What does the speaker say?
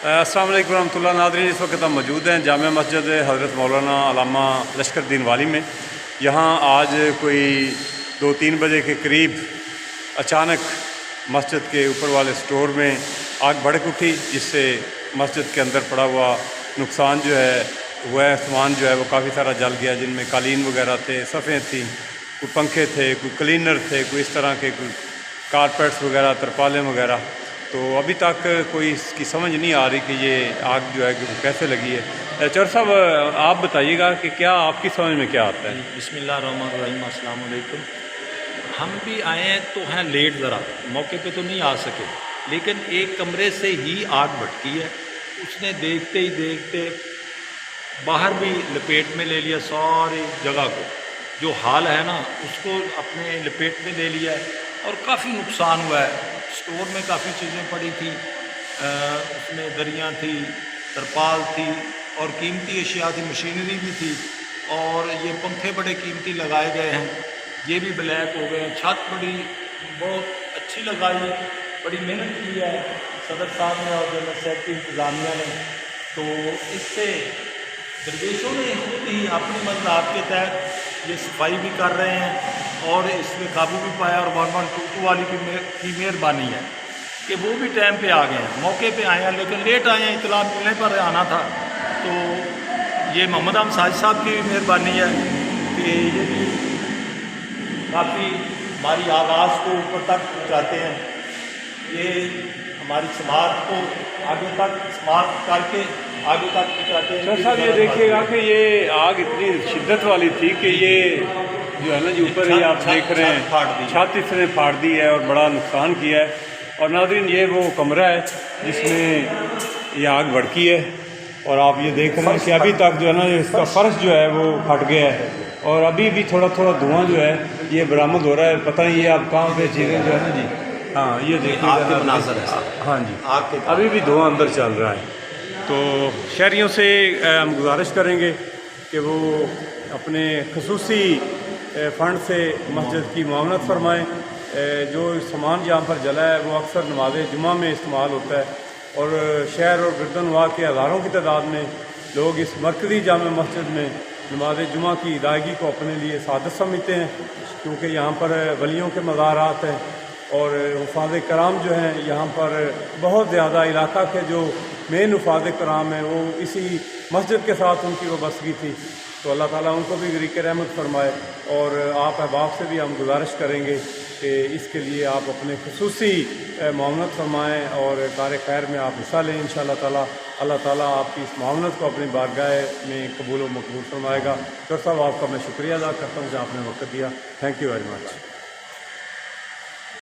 अस्सलाम वालेकुम रहमतुल्लाह। नाज़रीन, इस वक्त हम मौजूद हैं जामिया मस्जिद हज़रत मौलाना अल्लामा लश्करद्दीन वाली में। यहाँ आज कोई 2-3 बजे के करीब अचानक मस्जिद के ऊपर वाले स्टोर में आग भड़क उठी, जिससे मस्जिद के अंदर पड़ा हुआ नुकसान जो है वह सामान जो है वो काफ़ी सारा जल गया, जिनमें कालीन वगैरह थे, सफ़ें थी, कोई पंखे थे, कोई क्लीनर थे, कोई इस तरह के कोई कारपेट्स वगैरह, तरपालें वगैरह। तो अभी तक कोई इसकी समझ नहीं आ रही कि ये आग जो है कि वो कैसे लगी है। चौर साहब, आप बताइएगा कि क्या आपकी समझ में क्या आता है? बिस्मिल्लाहिर्रहमानिर्रहीम, अस्सलाम वालेकुम। हम भी आए हैं तो हैं लेट, ज़रा मौके पे तो नहीं आ सके, लेकिन एक कमरे से ही आग भटकी है। उसने देखते ही देखते बाहर भी लपेट में ले लिया, सारी जगह को, जो हाल है ना उसको अपने लपेट में ले लिया है और काफ़ी नुकसान हुआ है। स्टोर में काफ़ी चीज़ें पड़ी थी, उसमें दरियाँ थी, तरपाल थी और कीमती अशिया थी, मशीनरी भी थी, और ये पंखे बड़े कीमती लगाए गए हैं, ये भी ब्लैक हो गए हैं। छत बड़ी बहुत अच्छी लगाई है, बड़ी मेहनत की है सदर साहब ने और जनरल सेक्रेटरी इंतज़ामिया ने। तो इससे दरवेशों ने खुद ही अपनी मज़ाहब के तहत ये सफाई भी कर रहे हैं और इसमें काबू भी पाया। और 112 वाली की मेहरबानी है कि वो भी टाइम पे आ गए हैं, मौके पे आए हैं, लेकिन लेट आए हैं, इतला मिलने पर आना था। तो ये मोहम्मद अहमद साजिद साहब की भी मेहरबानी है कि ये भी काफ़ी हमारी आवाज़ को ऊपर तक पहुँचाते हैं, ये हमारी समाज को आगे तक समाप्त करके आगे तक पहुँचाते हैं। सर साहब, ये देखिएगा कि ये आग इतनी शिद्दत वाली थी कि ये जो है ना जी ऊपर ही आप देख रहे हैं छत इसने फाड़ दी है और बड़ा नुकसान किया है। और नाज़रीन, ये वो कमरा है जिसमें ये आग भड़की है और आप ये देख रहे हैं कि अभी तक जो है ना इसका फर्श जो है वो फट गया है और अभी भी थोड़ा थोड़ा धुआं जो है ये बरामद हो रहा है। पता नहीं ये आप कहाँ पे चीज़ें जो है ना जी, हाँ ये देखिए आग के मनाज़र है, हाँ जी, आग के अभी भी धुआं अंदर चल रहा है। तो शहरियों से हम गुजारिश करेंगे कि वो अपने खसूसी फ़ंड से मस्जिद की मुआवनत फरमाएँ। जो सामान जहाँ पर जला है वो अक्सर नमाज जुमा में इस्तेमाल होता है और शहर और गिरदनवा के हज़ारों की तादाद में लोग इस मरकज़ी जामे मस्जिद में नमाज जुमा की अदायगी को अपने लिए सादत समझते हैं, क्योंकि यहाँ पर वलियों के मज़ारात हैं और हुफ़ाज़ कराम जो हैं यहाँ पर बहुत ज़्यादा इलाका के जो मेन हुफ़ाज़ कराम हैं वो इसी मस्जिद के साथ उनकी वाबस्तगी थी। तो अल्लाह ताला उनको भी ग़रीक़ रहमत फरमाए। और आप अहबाब से भी हम गुजारिश करेंगे कि इसके लिए आप अपने खुसूसी मुआवनत फरमाएँ और कार खैर में आप हिस्सा लें इंशाअल्लाह ताला। अल्लाह ताला आपकी इस मुआवनत को अपनी बारगाह में कबूल व मकबूल फरमाएगा। डॉक्टर साहब, आपका मैं शुक्रिया अदा करता हूँ कि आपने वक्त दिया। Thank you very much.